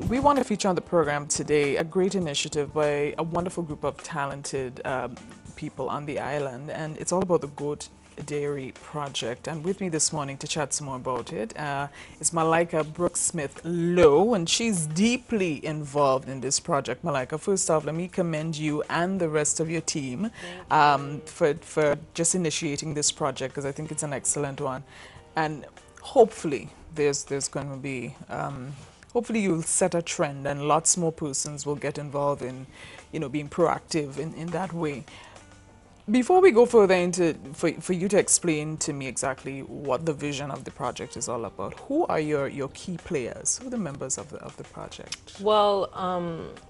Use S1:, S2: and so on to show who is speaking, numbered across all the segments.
S1: We want to feature on the program today a great initiative by a wonderful group of talented people on the island, and it's all about the Goat Dairy Project. And with me this morning to chat some more about it is Malaika Brooks-Smith Lowe, and she's deeply involved in this project. Malaika, first off, let me commend you and the rest of your team for just initiating this project, because I think it's an excellent one. And hopefully there's going to be hopefully you'll set a trend and lots more persons will get involved in, being proactive in that way. Before we go further into, for you to explain to me exactly what the vision of the project is all about, who are your key players? Who are the members of the project?
S2: Well,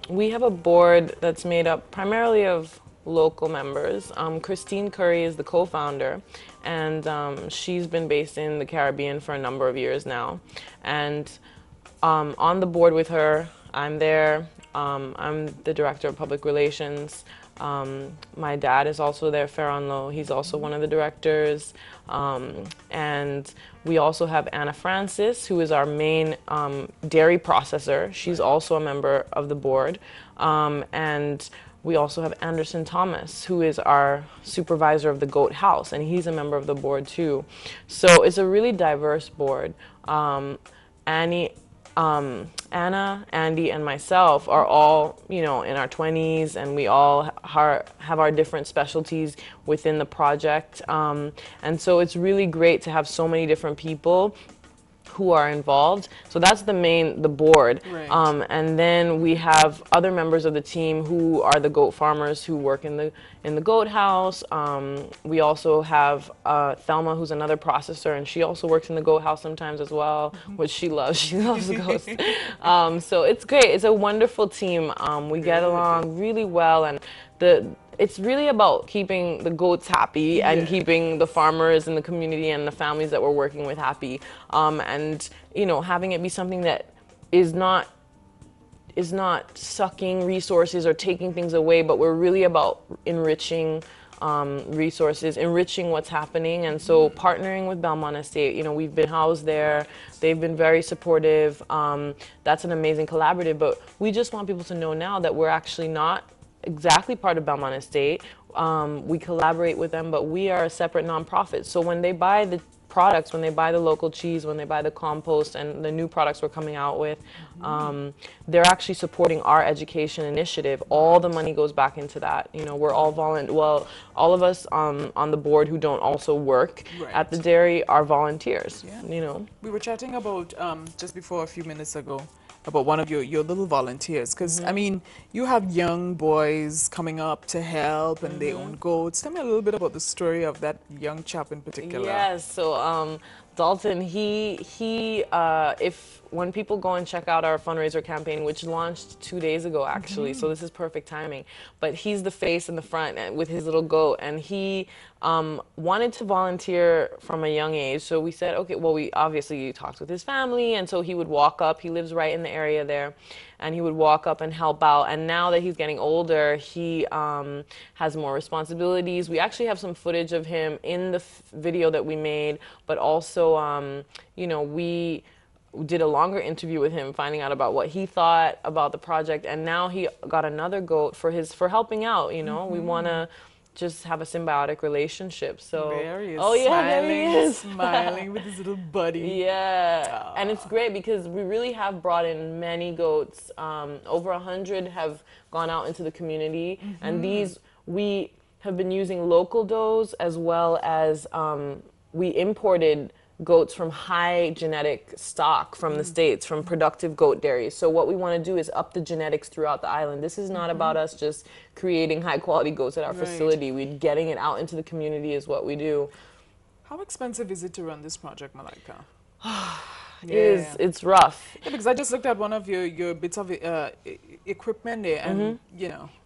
S2: we have a board that's made up primarily of local members. Christine Curry is the co-founder, and she's been based in the Caribbean for a number of years now. And on the board with her, I'm there. I'm the director of public relations. My dad is also there, Farron Lowe. He's also one of the directors. And we also have Anna Francis, who is our main dairy processor. She's also a member of the board. And we also have Anderson Thomas, who is our supervisor of the goat house, and he's a member of the board too. So it's a really diverse board. Anna, Andy, and myself are all, in our 20s, and we all have our different specialties within the project. And so it's really great to have so many different people who are involved. So that's the board.
S1: Right.
S2: And then we have other members of the team who are the goat farmers who work in the goat house. We also have Thelma, who's another processor, and she also works in the goat house sometimes as well, which she loves. She loves the goats. So it's great. It's a wonderful team. We get along really well, and it's really about keeping the goats happy and keeping the farmers and the community and the families that we're working with happy. And having it be something that is not sucking resources or taking things away, but we're really about enriching resources, enriching what's happening. And so partnering with Belmont Estate, we've been housed there. They've been very supportive. That's an amazing collaborative, but we just want people to know now that we're actually not exactly part of Belmont Estate. We collaborate with them, but we are a separate nonprofit. So when they buy the products, when they buy the local cheese, when they buy the compost and the new products we're coming out with, they're actually supporting our education initiative. All the money goes back into that. We're all all of us on the board who don't also work at the dairy are volunteers.
S1: We were chatting about just before a few minutes ago about one of your little volunteers, because I mean, you have young boys coming up to help and they own goats. Tell me a little bit about the story of that young chap in particular.
S2: Yes, so Dalton, when people go and check out our fundraiser campaign, which launched 2 days ago actually, so this is perfect timing, but he's the face in the front with his little goat, and he wanted to volunteer from a young age. So we said, okay, well, we obviously talked with his family, and so he would walk up. He lives right in the area there, and he would walk up and help out. And now that he's getting older, he has more responsibilities. We actually have some footage of him in the video that we made, but also, we did a longer interview with him, finding out about what he thought about the project. And now he got another goat for helping out. We want to just have a symbiotic relationship. So
S1: there he is,
S2: oh yeah, there he is,
S1: smiling with his little buddy.
S2: Yeah, and it's great because we really have brought in many goats. Over 100 have gone out into the community, and these we have been using local does as well as we imported goats from high genetic stock from the States, from productive goat dairies. So what we want to do is up the genetics throughout the island. This is not about us just creating high quality goats at our facility. We're getting it out into the community is what we do.
S1: How expensive is it to run this project, Malaika?
S2: It's rough.
S1: Yeah, because I just looked at one of your bits of equipment there, and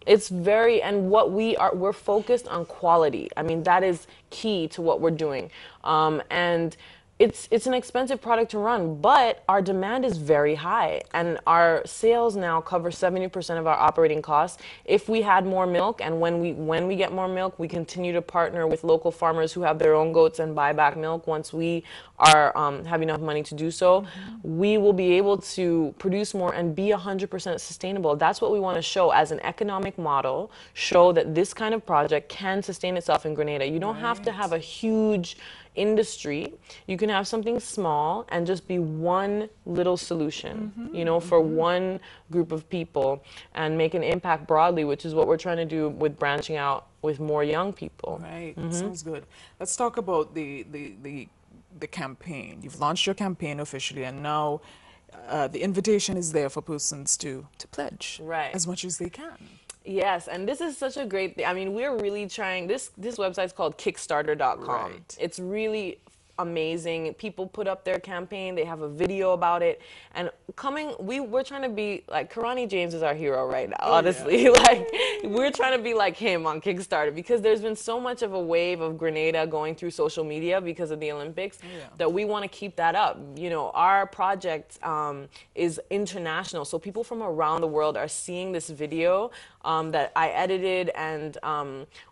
S2: it's very, and we're focused on quality. I mean, that is key to what we're doing. And it's an expensive product to run, but our demand is very high, and our sales now cover 70% of our operating costs. If we had more milk, and when we get more milk, we continue to partner with local farmers who have their own goats and buy back milk. Once we are have enough money to do so, we will be able to produce more and be 100% sustainable. That's what we want to show as an economic model. Show that this kind of project can sustain itself in Grenada. You don't have to have a huge industry. You can have something small and just be one little solution, for one group of people, and make an impact broadly, which is what we're trying to do with branching out with more young people.
S1: Right. Sounds good. Let's talk about the campaign. You've launched your campaign officially, and now the invitation is there for persons to pledge
S2: Right.
S1: as much as they can.
S2: Yes, and this is such a great thing. I mean, we're really trying this website's called Kickstarter.com.
S1: Right.
S2: It's really amazing. People put up their campaign, they have a video about it. And we're trying to be like Karani James is our hero right now, honestly. Like we're trying to be like him on Kickstarter, because there's been so much of a wave of Grenada going through social media because of the Olympics that we want to keep that up. Our project is international, so people from around the world are seeing this video that I edited, and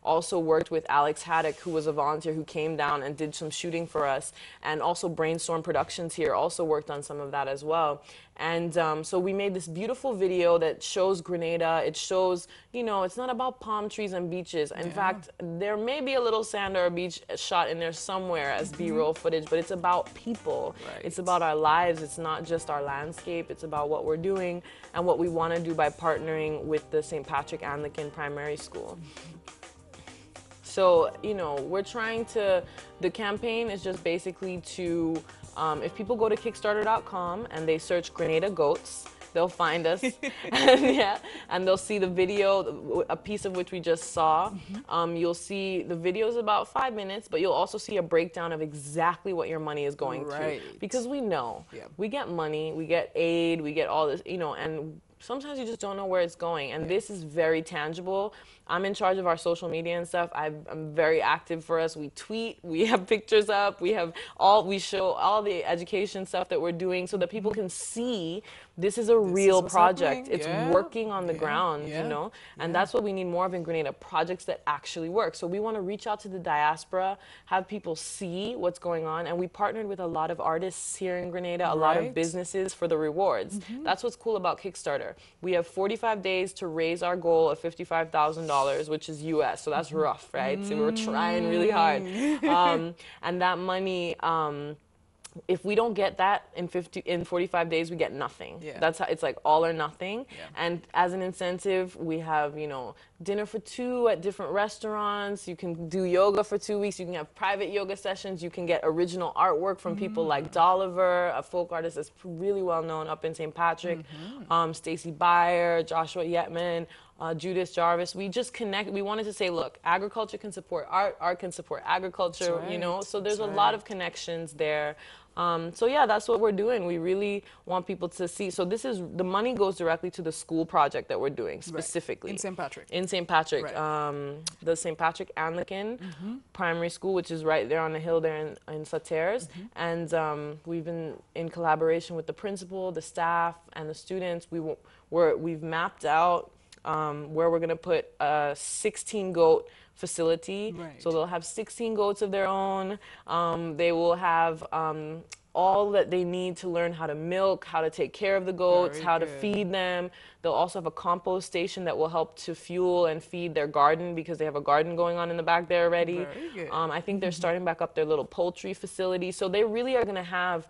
S2: also worked with Alex Haddock, who was a volunteer who came down and did some shooting for us, and also Brainstorm Productions here also worked on some of that as well. And so we made this beautiful video that shows Grenada. It shows, it's not about palm trees and beaches. In fact, there may be a little sand or a beach shot in there somewhere as B-roll footage, but it's about people.
S1: Right.
S2: It's about our lives. It's not just our landscape. It's about what we're doing and what we want to do by partnering with the St. Patrick Anglican Primary School. So, we're trying to, the campaign is just basically to, if people go to Kickstarter.com and they search Grenada Goats, they'll find us, and they'll see the video, a piece of which we just saw. You'll see the video is about 5 minutes, but you'll also see a breakdown of exactly what your money is going to. Because we know, we get money, we get aid, we get all this, and sometimes you just don't know where it's going, and this is very tangible. I'm in charge of our social media and stuff. I'm very active for us. We tweet, we have pictures up, we show all the education stuff that we're doing so that people can see this is a real project. It's working on the ground, and that's what we need more of in Grenada, projects that actually work. So we want to reach out to the diaspora, have people see what's going on, and we partnered with a lot of artists here in Grenada, a lot of businesses for the rewards. That's what's cool about Kickstarter. We have 45 days to raise our goal of $55,000, which is US, so that's rough, right? So we're trying really hard. And that money, if we don't get that in 45 days, we get nothing. That's how it's like all or nothing. And as an incentive, we have, dinner for two at different restaurants. You can do yoga for 2 weeks. You can have private yoga sessions. You can get original artwork from people like Dolliver, a folk artist that's really well known up in St. Patrick, Stacy Byer, Joshua Yetman, Judith Jarvis. We just connect. We wanted to say, look, agriculture can support art, art can support agriculture, so there's a lot of connections there. So yeah, that's what we're doing. We really want people to see. So the money goes directly to the school project that we're doing specifically.
S1: In St. Patrick.
S2: In St. Patrick. The St. Patrick Anglican Primary School, which is right there on the hill there in Sauters. And we've been in collaboration with the principal, the staff, and the students. We've mapped out where we're going to put a 16 goat facility. So they'll have 16 goats of their own. They will have all that they need to learn how to milk, how to take care of the goats, how to feed them. They'll also have a compost station that will help to fuel and feed their garden, because they have a garden going on in the back there already. I think they're starting back up their little poultry facility. So they really are going to have,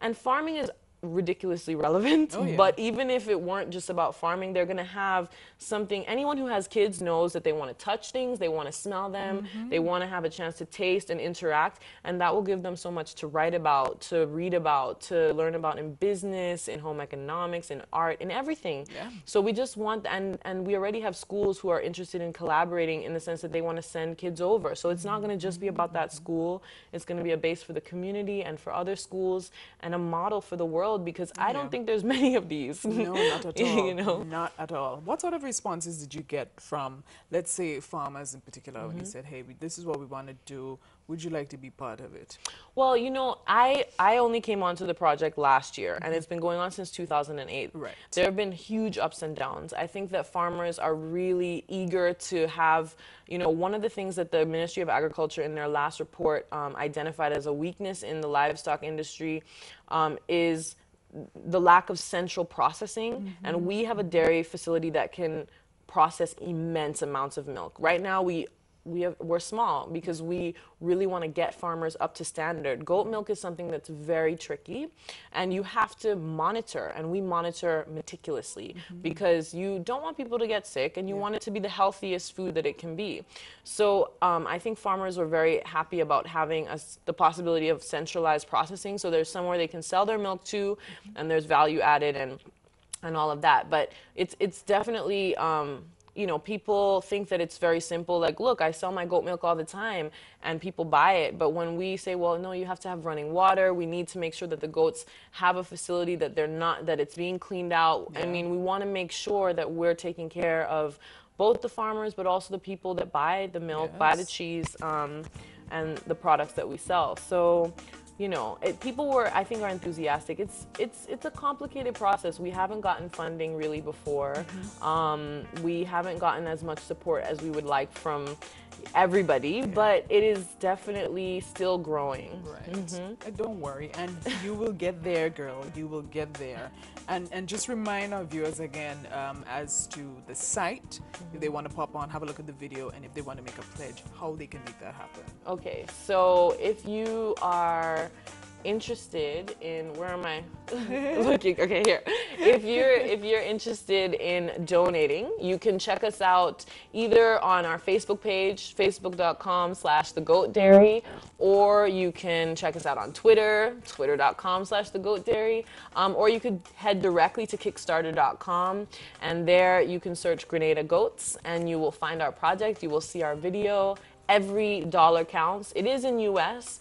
S2: and farming is ridiculously relevant, but even if it weren't just about farming, they're going to have something. Anyone who has kids knows that they want to touch things, they want to smell them, they want to have a chance to taste and interact, and that will give them so much to write about, to read about, to learn about in business, in home economics, in art, in everything. So we just want, and we already have schools who are interested in collaborating in the sense that they want to send kids over. So it's not going to just be about that school. It's going to be a base for the community and for other schools, and a model for the world, because I don't think there's many of these.
S1: No, not at all. Not at all. What sort of responses did you get from, let's say, farmers in particular, when you said, hey, this is what we want to do, would you like to be part of it?
S2: Well, you know, I only came onto the project last year, and it's been going on since 2008.
S1: Right.
S2: There have been huge ups and downs. I think that farmers are really eager to have, you know, one of the things that the Ministry of Agriculture in their last report identified as a weakness in the livestock industry is the lack of central processing. And we have a dairy facility that can process immense amounts of milk. Right now, we're small because we really want to get farmers up to standard. Goat milk is something that's very tricky, and you have to monitor, and we monitor meticulously because you don't want people to get sick, and you want it to be the healthiest food that it can be. So I think farmers are very happy about having the possibility of centralized processing, so there's somewhere they can sell their milk to, and there's value added and all of that. But it's definitely you know, people think that it's very simple. Like, look, I sell my goat milk all the time, and people buy it. But when we say, well, no, you have to have running water. We need to make sure that the goats have a facility, that they're not, that it's being cleaned out. I mean, we want to make sure that we're taking care of both the farmers, but also the people that buy the milk, buy the cheese, and the products that we sell. So, you know, people I think, are enthusiastic. It's a complicated process. We haven't gotten funding really before. We haven't gotten as much support as we would like from everybody, but it is definitely still growing.
S1: Right. Don't worry, and you will get there, girl. You will get there. And just remind our viewers again as to the site, if they want to pop on, have a look at the video, and if they want to make a pledge, how they can make that happen.
S2: Okay, so if you are interested in, where am I looking? Okay, here. If you're interested in donating, you can check us out either on our Facebook page, facebook.com/thegoatdairy, or you can check us out on Twitter, twitter.com/thegoatdairy, or you could head directly to kickstarter.com, and there you can search Grenada Goats, and you will find our project. You will see our video. Every dollar counts. It is in US.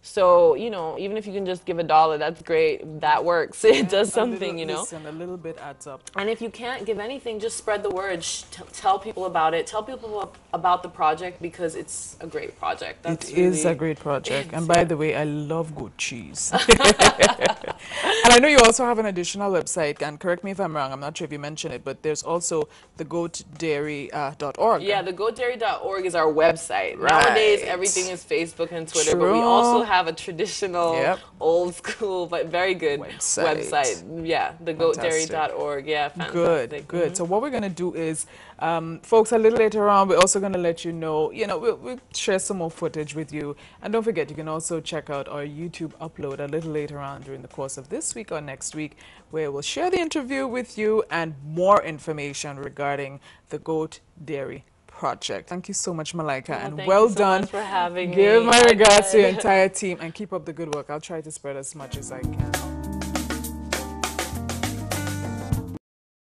S2: So, you know, even if you can just give $1, that's great. That works. It does something, you know.
S1: Listen, a little bit adds up.
S2: And if you can't give anything, just spread the word. Tell people about it. Tell people about the project, because it's a great project.
S1: It is a great project. And by the way, I love goat cheese. And I know you also have an additional website, and correct me if I'm wrong, I'm not sure if you mentioned it, but there's also thegoatdairy.org.
S2: Yeah, thegoatdairy.org is our website.
S1: Right.
S2: Nowadays, everything is Facebook and Twitter, but we also have a traditional, old school, but very good website. Yeah, thegoatdairy.org. Yeah, fantastic.
S1: Good. So what we're going to do is, folks, a little later on, we're also going to let you know, we'll share some more footage with you. And don't forget, you can also check out our YouTube upload a little later on during the course of this week or next week, where we'll share the interview with you and more information regarding the Goat Dairy Project. Thank you so much, Malaika, and well done.
S2: Thank you so much for having me.
S1: Give my regards to your entire team, and keep up the good work. I'll try to spread as much as I can.